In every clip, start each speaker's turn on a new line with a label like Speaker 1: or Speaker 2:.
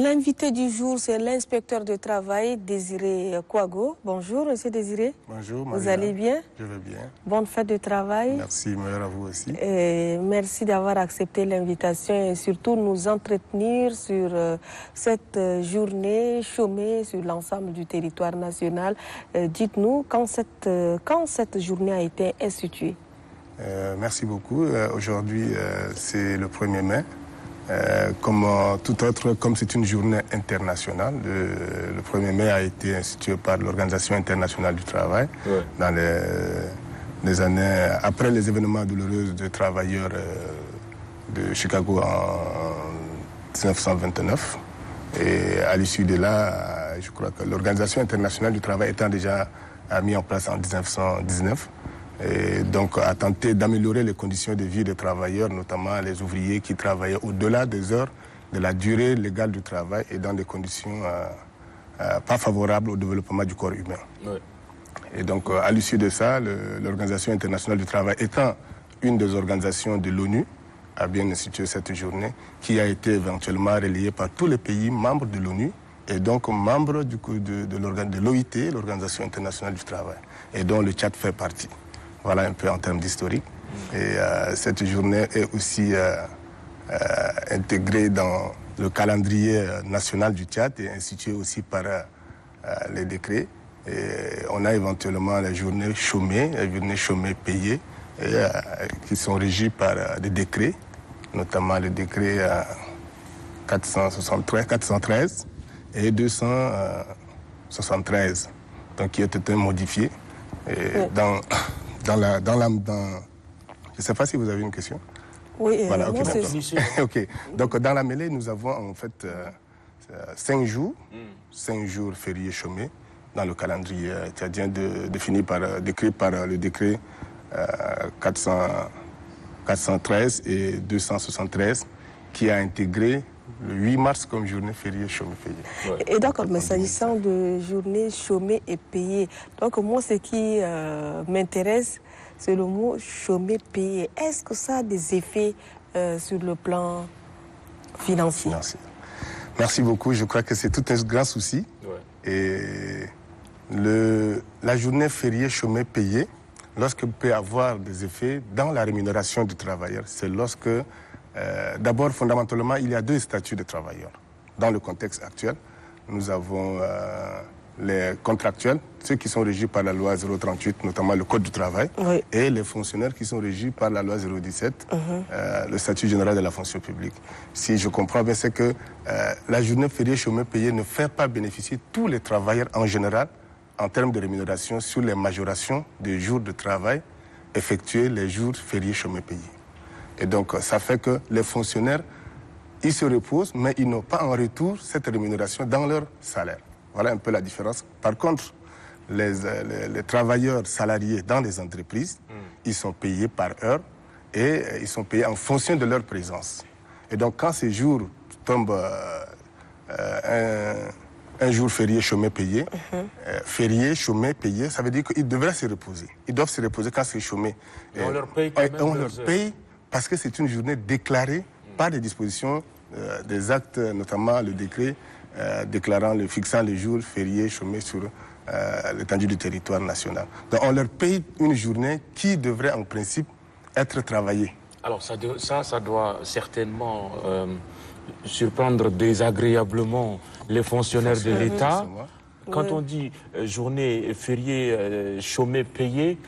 Speaker 1: l'invité du jour, c'est l'inspecteur de travail, Désiré Kouago. Bonjour, monsieur Désiré.
Speaker 2: Bonjour, Maria.
Speaker 1: Vous allez bien?
Speaker 2: Je vais bien.
Speaker 1: Bonne fête de travail.
Speaker 2: Merci, meilleur à vous aussi.
Speaker 1: Et merci d'avoir accepté l'invitation et surtout nous entretenir sur cette journée chômée sur l'ensemble du territoire national. Dites-nous quand cette journée a été instituée.
Speaker 2: Merci beaucoup. Aujourd'hui, c'est le 1er mai. Comme c'est une journée internationale, le 1er mai a été institué par l'Organisation internationale du travail dans les années après les événements douloureux de travailleurs de Chicago en 1929. Et à l'issue de là, je crois que l'Organisation internationale du travail étant déjà mis en place en 1919, et donc a tenté d'améliorer les conditions de vie des travailleurs, notamment les ouvriers qui travaillaient au-delà des heures de la durée légale du travail et dans des conditions pas favorables au développement du corps humain. Oui. Et donc à l'issue de ça, l'Organisation internationale du travail étant une des organisations de l'ONU, a bien institué cette journée qui a été éventuellement relayée par tous les pays membres de l'ONU et donc membres de l'OIT, l'Organisation internationale du travail, et dont le Tchad fait partie. Voilà un peu en termes d'historique. Et cette journée est aussi intégrée dans le calendrier national du Tchad et instituée aussi par les décrets. Et on a éventuellement les journées chômées payées, qui sont régies par des décrets, notamment le décret 413 et 273, donc qui ont été modifiés. Et je ne sais pas si vous avez une question.
Speaker 1: Oui,
Speaker 2: voilà, okay,
Speaker 1: OK.
Speaker 2: Donc dans la mêlée, nous avons en fait 5 jours fériés chômés dans le calendrier tchadien défini décrit par le décret 413 et 273 qui a intégré le 8 mars comme journée fériée chômée payée.
Speaker 1: Ouais. Et d'accord, mais s'agissant de journée chômée et payée, donc moi ce qui m'intéresse, c'est le mot chômé payé. Est-ce que ça a des effets sur le plan financier?
Speaker 2: Merci beaucoup, je crois que c'est tout un grand souci. Ouais. Et la journée fériée chômée payée, lorsqu'elle peut avoir des effets dans la rémunération du travailleur, c'est lorsque d'abord, fondamentalement, il y a 2 statuts de travailleurs. Dans le contexte actuel, nous avons les contractuels, ceux qui sont régis par la loi 038, notamment le Code du travail, oui, et les fonctionnaires qui sont régis par la loi 017, le statut général de la fonction publique. Si je comprends bien, c'est que la journée fériée chômée payée ne fait pas bénéficier tous les travailleurs en général en termes de rémunération sur les majorations des jours de travail effectués les jours fériés chômés payés. Et donc, ça fait que les fonctionnaires, ils se reposent, mais ils n'ont pas en retour cette rémunération dans leur salaire. Voilà un peu la différence. Par contre, les travailleurs salariés dans les entreprises, ils sont payés par heure et ils sont payés en fonction de leur présence. Et donc, quand ces jours tombent un jour férié, chômé, payé, férié, chômé, payé, ça veut dire qu'ils devraient se reposer. Ils doivent se reposer quand c'est chômé.
Speaker 3: Et on leur paye quand même
Speaker 2: on leur paye parce que c'est une journée déclarée par des dispositions des actes, notamment le décret fixant les jours fériés, chômés sur l'étendue du territoire national. Donc on leur paye une journée qui devrait en principe être travaillée.
Speaker 3: Alors ça doit certainement surprendre désagréablement les fonctionnaires de l'État. Quand on dit journée fériée, chômée, payée,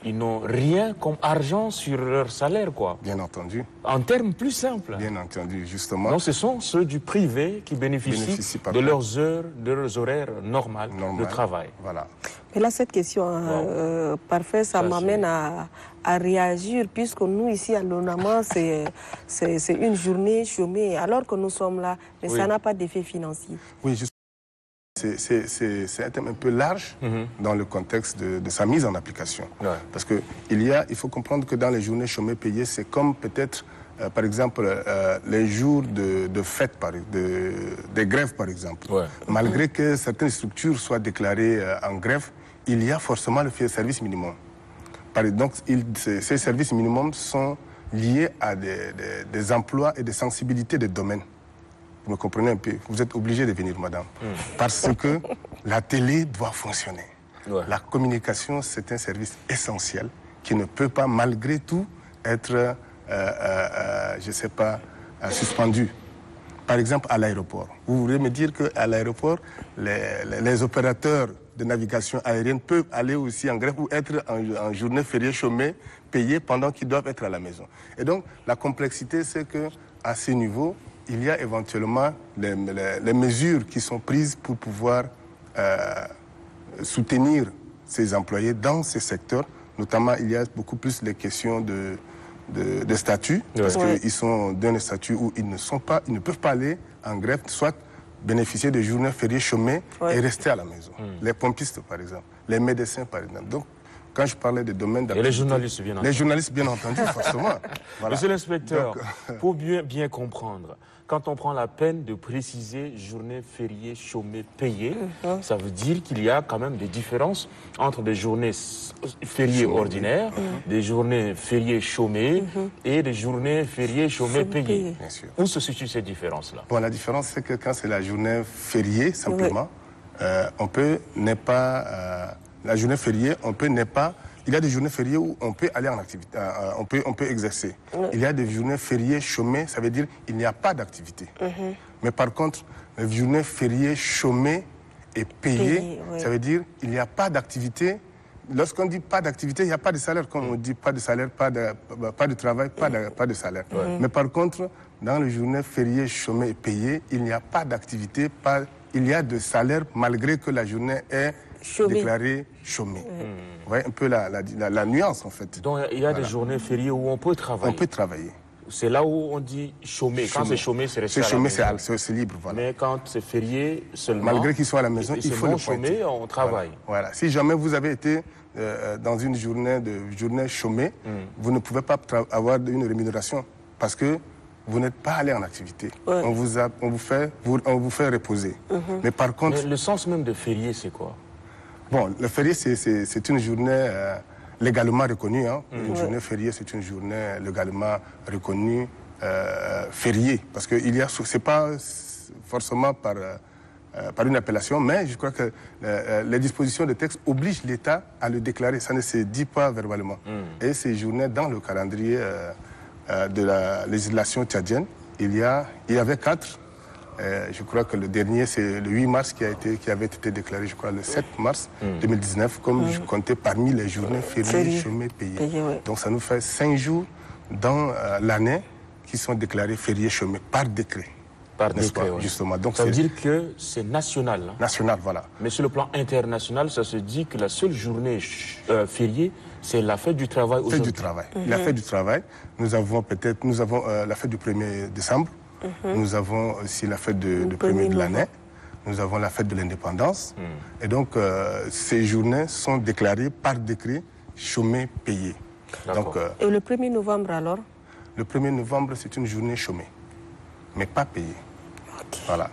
Speaker 3: ils n'ont rien comme argent sur leur salaire, quoi.
Speaker 2: Bien entendu.
Speaker 3: En termes plus simples.
Speaker 2: Bien entendu, justement.
Speaker 3: Donc ce sont ceux du privé qui bénéficient de leurs heures, de leurs horaires normales de travail.
Speaker 2: Voilà.
Speaker 1: Mais là, cette question, parfait, ça m'amène à réagir, puisque nous, ici, à l'ONAMA, c'est une journée chômée, alors que nous sommes là, mais ça n'a pas d'effet financier.
Speaker 2: Oui, justement. C'est un thème un peu large dans le contexte de sa mise en application. Ouais. Parce il faut comprendre que dans les journées chômées payées, c'est comme peut-être, par exemple, les jours de fête, des grèves, par exemple. Ouais. Malgré que certaines structures soient déclarées en grève, il y a forcément le service minimum. Donc, ces services minimums sont liés à des emplois et des sensibilités des domaines. vous me comprenez un peu, vous êtes obligé de venir, madame, parce que la télé doit fonctionner. Ouais. La communication, c'est un service essentiel qui ne peut pas, malgré tout, être, je ne sais pas, suspendu. Par exemple, à l'aéroport. Vous voulez me dire qu'à l'aéroport, les opérateurs de navigation aérienne peuvent aller aussi en grève ou être en journée fériée chômée, payée pendant qu'ils doivent être à la maison. Et donc, la complexité, c'est qu'à ce niveau, il y a éventuellement les mesures qui sont prises pour pouvoir soutenir ces employés dans ces secteurs. Notamment, il y a beaucoup plus les questions de statut, parce qu'ils sont d'un statut où ils ne peuvent pas aller en grève, soit bénéficier de journées fériées chômées et rester à la maison. Les pompistes, par exemple, les médecins, par exemple. Donc, quand je parlais de domaine d'activité...
Speaker 3: Et les journalistes, bien entendu.
Speaker 2: Les journalistes, bien entendu, forcément. Voilà.
Speaker 3: Monsieur l'inspecteur, pour bien comprendre, quand on prend la peine de préciser journée fériée chômée payée, ça veut dire qu'il y a quand même des différences entre des journées fériées ordinaires, des journées fériées chômées et des journées fériées chômées payées.
Speaker 2: Bien sûr.
Speaker 3: Où se situent ces différences-là?
Speaker 2: Bon, la différence, c'est que quand c'est la journée fériée, simplement, on peut n'est pas... la journée fériée, on peut n'est pas... Il y a des journées fériées où on peut aller en activité, on peut exercer. Il y a des journées fériées chômées, ça veut dire qu'il n'y a pas d'activité. Mais par contre, les journées fériées chômées et payées, ça veut dire qu'il n'y a pas d'activité. Lorsqu'on dit pas d'activité, il n'y a pas de salaire. Comme on dit pas de salaire, pas de travail, pas de salaire. Mais par contre, dans les journées fériées chômées et payées, il n'y a pas d'activité, il y a de salaire malgré que la journée est déclarée chômée. Vous voyez un peu la nuance, en fait.
Speaker 3: Donc, il y a des journées fériées où on peut travailler.
Speaker 2: On peut travailler.
Speaker 3: C'est là où on dit chômé. Quand c'est chômé, c'est resté à la maison.
Speaker 2: C'est libre, voilà.
Speaker 3: Mais quand c'est férié, seulement...
Speaker 2: Malgré qu'ils soient à la maison, il faut le
Speaker 3: chômé, on travaille.
Speaker 2: Voilà. Si jamais vous avez été dans une journée chômée, vous ne pouvez pas avoir une rémunération parce que vous n'êtes pas allé en activité. On vous fait reposer. Mais par contre...
Speaker 3: Mais le sens même de férié, c'est quoi?
Speaker 2: Bon, le férié, c'est une journée légalement reconnue. Une journée fériée, c'est une journée légalement reconnue fériée. Parce que c'est pas forcément par une appellation, mais je crois que les dispositions de texte obligent l'État à le déclarer. Ça ne se dit pas verbalement. Et ces journées, dans le calendrier de la législation tchadienne, il y avait 4. Je crois que le dernier, c'est le 8 mars qui avait été déclaré, je crois, le 7 mars 2019, comme je comptais parmi les journées fériées, chômées, payées. Donc ça nous fait 5 jours dans l'année qui sont déclarés fériés, chômés par décret.
Speaker 3: Par décret,
Speaker 2: justement. Donc,
Speaker 3: ça veut dire que c'est national. Hein?
Speaker 2: National, voilà.
Speaker 3: Mais sur le plan international, ça se dit que la seule journée fériée, c'est la fête du travail aujourd'hui.
Speaker 2: Fête du travail. La fête du travail. Nous avons la fête du 1er décembre. Nous avons aussi la fête du 1er de l'année. Nous avons la fête de l'indépendance. Et donc, ces journées sont déclarées par décret chômées, payées. Donc,
Speaker 1: et le 1er novembre alors?
Speaker 2: Le 1er novembre, c'est une journée chômée, mais pas payée. Voilà.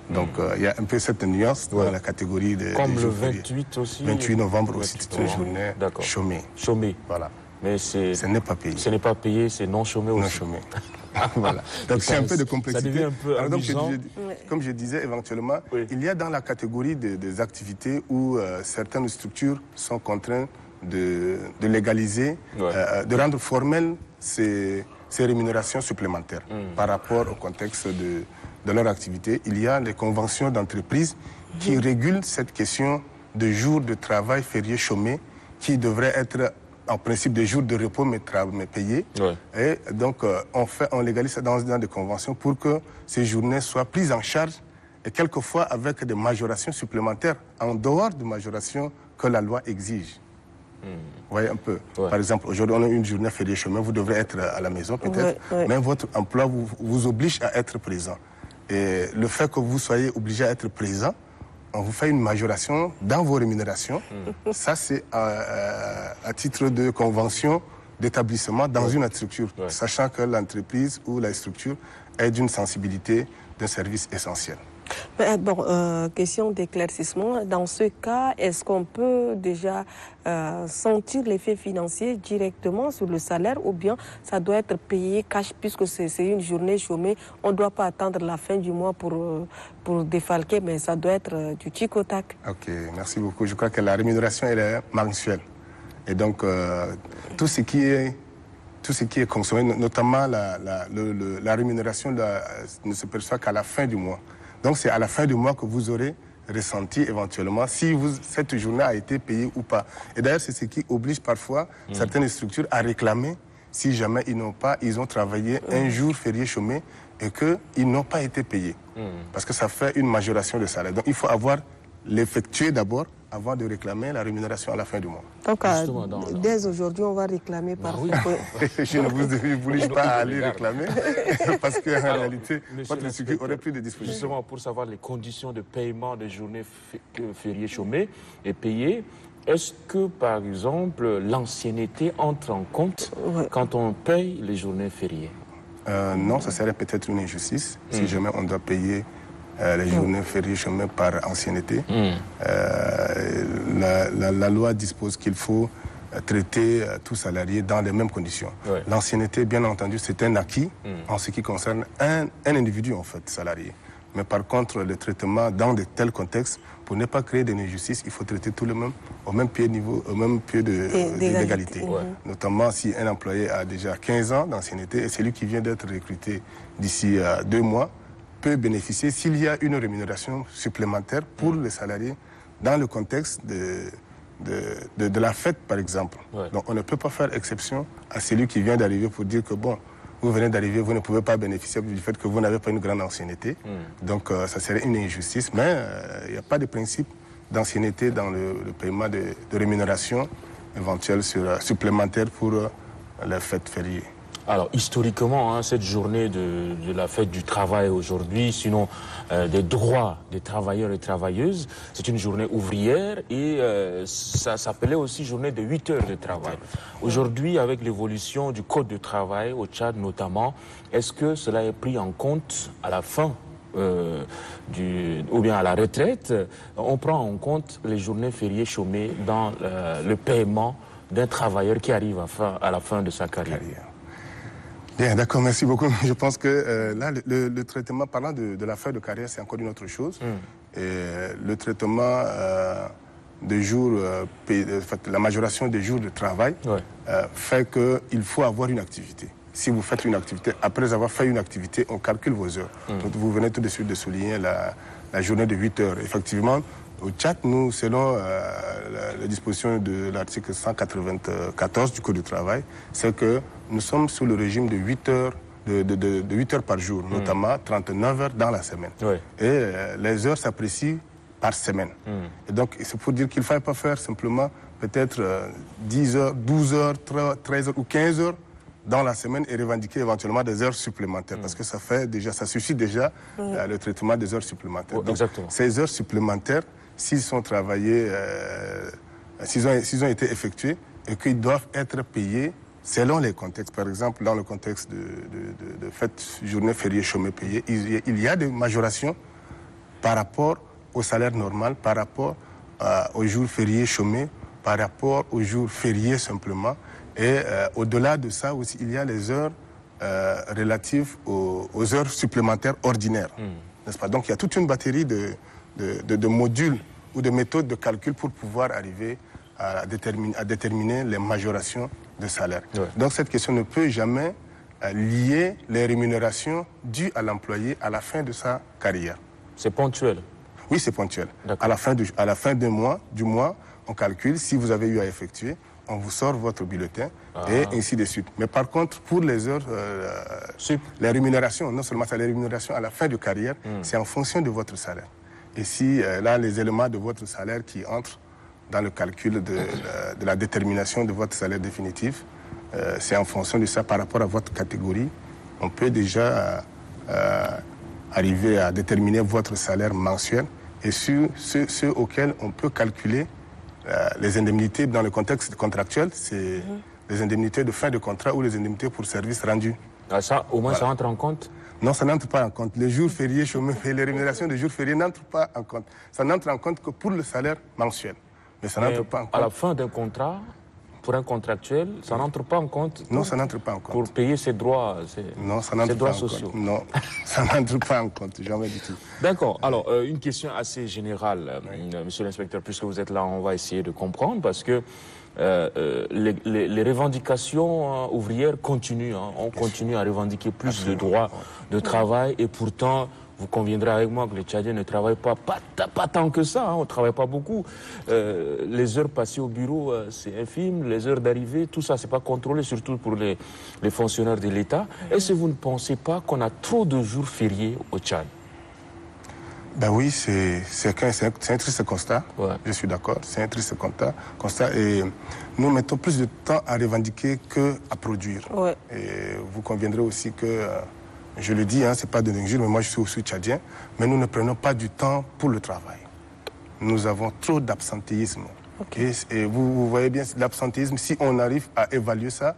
Speaker 2: Donc, il y a un peu cette nuance dans la catégorie des
Speaker 3: comme
Speaker 2: des
Speaker 3: le 28 aussi.
Speaker 2: 28 novembre aussi, c'est une journée chômée.
Speaker 3: Chômée.
Speaker 2: Voilà.
Speaker 3: Mais
Speaker 2: ce n'est pas payé.
Speaker 3: Ce n'est pas payé, c'est non chômé aussi.
Speaker 2: Non chômé. Voilà. Donc c'est un peu de complexité.
Speaker 3: Ça devient un peu amusant.
Speaker 2: Comme je disais, éventuellement, il y a dans la catégorie des activités où certaines structures sont contraintes de légaliser, de rendre formelles ces rémunérations supplémentaires par rapport au contexte de leur activité. Il y a les conventions d'entreprise qui régulent cette question de jours de travail fériés chômés qui devraient être en principe des jours de repos mais payés. Et donc on légalise ça dans des conventions pour que ces journées soient prises en charge et quelquefois avec des majorations supplémentaires en dehors des majorations que la loi exige. Vous voyez un peu. Par exemple, aujourd'hui, on a une journée fériée chemin, vous devrez être à la maison peut-être, mais votre emploi vous oblige à être présent. Et le fait que vous soyez obligé à être présent, on vous fait une majoration dans vos rémunérations. Ça, c'est à titre de convention d'établissement dans une structure, sachant que l'entreprise ou la structure est d'une sensibilité d'un service essentiel.
Speaker 1: Mais, bon, question d'éclaircissement. Dans ce cas, est-ce qu'on peut déjà sentir l'effet financier directement sur le salaire ou bien ça doit être payé cash puisque c'est une journée chômée? On ne doit pas attendre la fin du mois pour défalquer, mais ça doit être du tic au tac.
Speaker 2: Ok, merci beaucoup. Je crois que la rémunération, elle est mensuelle. Et donc, tout ce qui est consommé, notamment la rémunération ne se perçoit qu'à la fin du mois. Donc, c'est à la fin du mois que vous aurez ressenti éventuellement si cette journée a été payée ou pas. Et d'ailleurs, c'est ce qui oblige parfois certaines structures à réclamer si jamais ils ont travaillé un jour férié chômé et qu'ils n'ont pas été payés. Parce que ça fait une majoration de salaire. Donc, il faut l'effectuer d'abord avant de réclamer la rémunération à la fin du mois.
Speaker 1: Donc, dès aujourd'hui, on va réclamer par
Speaker 2: Je ne vous oblige pas à aller réclamer, parce qu'en réalité, votre structure aurait plus de dispositions.
Speaker 3: Justement, pour savoir les conditions de paiement des journées fériées chômées et payées, est-ce que, par exemple, l'ancienneté entre en compte quand on paye les journées fériées?
Speaker 2: Non, ça serait peut-être une injustice si jamais on doit payer les journées fériées chômées par ancienneté. La loi dispose qu'il faut traiter tout salarié dans les mêmes conditions. L'ancienneté, bien entendu, c'est un acquis en ce qui concerne un individu, en fait, salarié. Mais par contre, le traitement dans de tels contextes, pour ne pas créer d'injustice, il faut traiter tout le monde au même pied d'égalité. Notamment si un employé a déjà 15 ans d'ancienneté et celui qui vient d'être recruté d'ici 2 mois peut bénéficier s'il y a une rémunération supplémentaire pour les salariés dans le contexte de la fête, par exemple. Donc on ne peut pas faire exception à celui qui vient d'arriver pour dire que bon, vous venez d'arriver, vous ne pouvez pas bénéficier du fait que vous n'avez pas une grande ancienneté. Donc ça serait une injustice, mais il n'y a pas de principe d'ancienneté dans le paiement de rémunération éventuelle supplémentaire pour les fêtes fériées.
Speaker 3: Alors, historiquement, cette journée de la fête du travail aujourd'hui, sinon des droits des travailleurs et travailleuses, c'est une journée ouvrière et ça s'appelait aussi journée de 8 heures de travail. Aujourd'hui, avec l'évolution du code de travail au Tchad notamment, est-ce que cela est pris en compte à la fin ou bien à la retraite? On prend en compte les journées fériées chômées dans le paiement d'un travailleur qui arrive à la fin de sa carrière.
Speaker 2: Bien, d'accord, merci beaucoup. Je pense que là, le traitement, parlant de la fin de carrière, c'est encore une autre chose. Et le traitement des jours, la majoration des jours de travail fait qu'il faut avoir une activité. Si vous faites une activité, après avoir fait une activité, on calcule vos heures. Donc vous venez tout de suite de souligner la journée de 8 heures. Effectivement, au Tchad, nous, selon la disposition de l'article 194 du Code du travail, c'est que nous sommes sous le régime de 8 heures, de 8 heures par jour, notamment 39 heures dans la semaine. Et les heures s'apprécient par semaine. Et donc, c'est pour dire qu'il ne fallait pas faire simplement peut-être 10 heures, 12 heures, 13 heures ou 15 heures dans la semaine et revendiquer éventuellement des heures supplémentaires. Parce que ça suscite déjà le traitement des heures supplémentaires. Donc, ces heures supplémentaires, s'ils sont travaillés, s'ils ont été effectués et qu'ils doivent être payés selon les contextes. Par exemple, dans le contexte de fête journée fériée chômée payée, il y a des majorations par rapport au salaire normal, par rapport aux jours fériés chômés, par rapport aux jours fériés simplement. Et au-delà de ça aussi, il y a les heures relatives aux heures supplémentaires ordinaires. N'est-ce pas? Donc il y a toute une batterie de modules ou de méthodes de calcul pour pouvoir arriver à déterminer les majorations de salaire. Donc cette question ne peut jamais lier les rémunérations dues à l'employé à la fin de sa carrière.
Speaker 3: C'est ponctuel? Oui,
Speaker 2: c'est ponctuel. À la fin du mois, on calcule si vous avez eu à effectuer, on vous sort votre bulletin et ainsi de suite. Mais par contre, pour les heures, les rémunérations, non seulement c'est les rémunérations à la fin de carrière, c'est en fonction de votre salaire. Et si là, les éléments de votre salaire qui entrent dans le calcul de la détermination de votre salaire définitif, c'est en fonction de ça par rapport à votre catégorie, on peut déjà arriver à déterminer votre salaire mensuel et sur ceux auxquels on peut calculer les indemnités dans le contexte contractuel, c'est les indemnités de fin de contrat ou les indemnités pour services rendus.
Speaker 3: Ça, au moins, ça entre en compte?
Speaker 2: Non, ça n'entre pas en compte. Les jours fériés, chômés, les rémunérations des jours fériés n'entrent pas en compte. Ça n'entre en compte que pour le salaire mensuel. Mais ça n'entre pas en compte.
Speaker 3: À la fin d'un contrat, pour un contractuel, ça n'entre pas en compte.
Speaker 2: Non, ça n'entre pas en compte.
Speaker 3: Pour payer ses droits,
Speaker 2: ses
Speaker 3: droits sociaux.
Speaker 2: Non, ça n'entre pas en compte, jamais du tout.
Speaker 3: D'accord. Alors, une question assez générale, monsieur l'inspecteur, puisque vous êtes là, on va essayer de comprendre, parce que les revendications ouvrières continuent. On continue à revendiquer plus de droits de travail, et pourtant, vous conviendrez avec moi que les Tchadiens ne travaillent pas tant que ça, on ne travaille pas beaucoup. Les heures passées au bureau, c'est infime, les heures d'arrivée, tout ça, c'est pas contrôlé, surtout pour les fonctionnaires de l'État. Est-ce que vous ne pensez pas qu'on a trop de jours fériés au Tchad?
Speaker 2: Ben oui, c'est un triste constat, je suis d'accord, c'est un triste constat, et nous mettons plus de temps à revendiquer qu'à produire. Ouais. Et vous conviendrez aussi que, je le dis, c'est pas de l'injure, mais moi je suis aussi tchadien, mais nous ne prenons pas du temps pour le travail. Nous avons trop d'absentéisme. Okay. Et vous voyez bien, l'absentéisme, si on arrive à évaluer ça,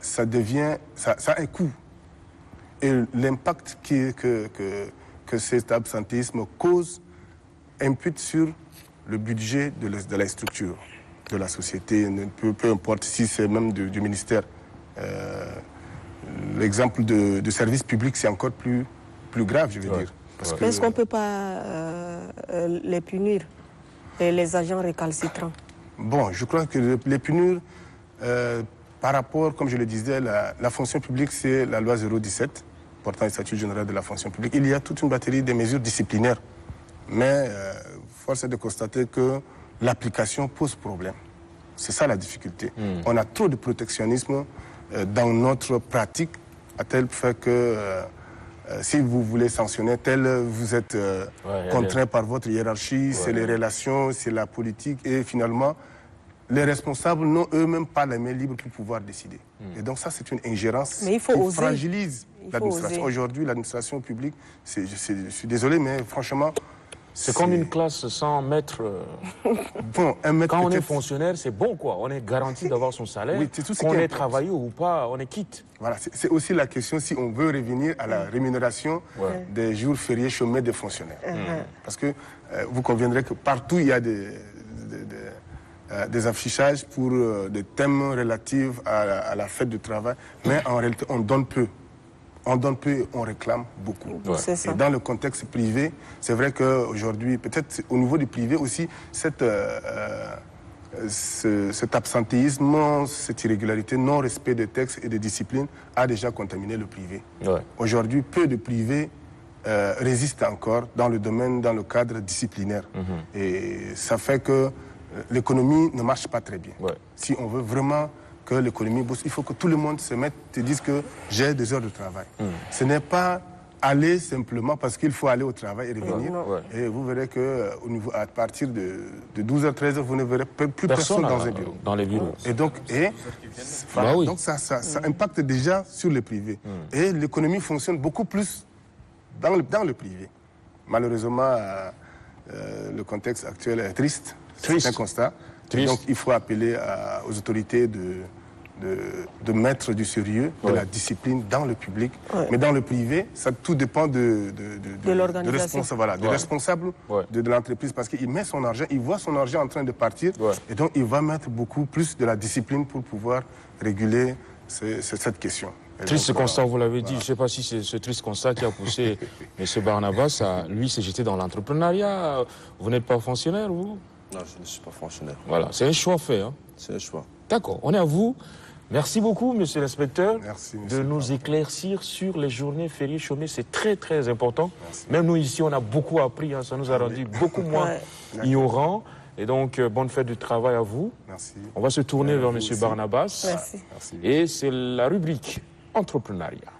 Speaker 2: ça a un coût. Et l'impact que cet absentéisme cause impute sur le budget de la structure, de la société, peu importe si c'est même du ministère. L'exemple de service public, c'est encore plus grave, je veux dire.
Speaker 1: Est-ce qu'on ne peut pas les punir, les agents récalcitrants?
Speaker 2: Bon, je crois que les punir, par rapport, comme je le disais, la fonction publique, c'est la loi 017, portant le statut général de la fonction publique. Il y a toute une batterie de mesures disciplinaires. Mais force est de constater que l'application pose problème. C'est ça la difficulté. On a trop de protectionnisme dans notre pratique, à tel fait que si vous voulez sanctionner tel, vous êtes contraint par votre hiérarchie, c'est les relations, c'est la politique, et finalement, les responsables n'ont eux-mêmes pas la main libre pour pouvoir décider. Et donc ça, c'est une ingérence qui fragilise l'administration. Aujourd'hui, l'administration publique, je suis désolé, mais franchement...
Speaker 3: C'est comme une classe sans maître.
Speaker 2: Bon, un maître.
Speaker 3: Quand on est fonctionnaire, c'est bon, quoi. On est garanti d'avoir son salaire. Oui, qu'on ait travaillé ou pas, on est quitte.
Speaker 2: Voilà, c'est aussi la question si on veut revenir à la rémunération des jours fériés chômés des fonctionnaires. Parce que vous conviendrez que partout, il y a des affichages pour des thèmes relatifs à la fête du travail, mais en réalité, on donne peu. On donne peu et on réclame beaucoup. Et dans le contexte privé, c'est vrai qu'aujourd'hui, peut-être au niveau du privé aussi, cet absentéisme, cette irrégularité, non-respect des textes et des disciplines a déjà contaminé le privé. Aujourd'hui, peu de privés résistent encore dans le cadre disciplinaire. Et ça fait que l'économie ne marche pas très bien. Si on veut vraiment que l'économie bouge, il faut que tout le monde se mette et dise que j'ai des heures de travail. Ce n'est pas aller simplement parce qu'il faut aller au travail et revenir. Et vous verrez qu'à partir de 12h, 13h, vous ne verrez plus personne dans un bureau.
Speaker 3: Dans les bureaux.
Speaker 2: Et donc, donc ça impacte déjà sur le privé. Et l'économie fonctionne beaucoup plus dans le privé. Malheureusement, le contexte actuel est triste. C'est un constat. Donc il faut appeler aux autorités de mettre du sérieux, de la discipline dans le public. Mais dans le privé, ça tout dépend de l'organisation. Du responsable de l'entreprise, parce qu'il met son argent, il voit son argent en train de partir, et donc il va mettre beaucoup plus de la discipline pour pouvoir réguler cette question.
Speaker 3: Triste constat, vous l'avez dit. Je ne sais pas si c'est ce triste constat qui a poussé M. Barnabas à lui se jeter dans l'entrepreneuriat. Vous n'êtes pas fonctionnaire, vous?
Speaker 4: Non, je ne suis pas fonctionnaire.
Speaker 3: Voilà, c'est un choix fait.
Speaker 4: C'est un choix.
Speaker 3: D'accord, on est à vous. Merci beaucoup, monsieur l'inspecteur, de nous éclaircir sur les journées fériées chômées. C'est très, très important. Merci. Même nous, ici, on a beaucoup appris. Ça nous a rendu beaucoup moins ignorants. Et donc, bonne fête du travail à vous.
Speaker 2: Merci.
Speaker 3: On va se tourner vers monsieur Barnabas.
Speaker 1: Merci.
Speaker 3: Et c'est la rubrique entrepreneuriat.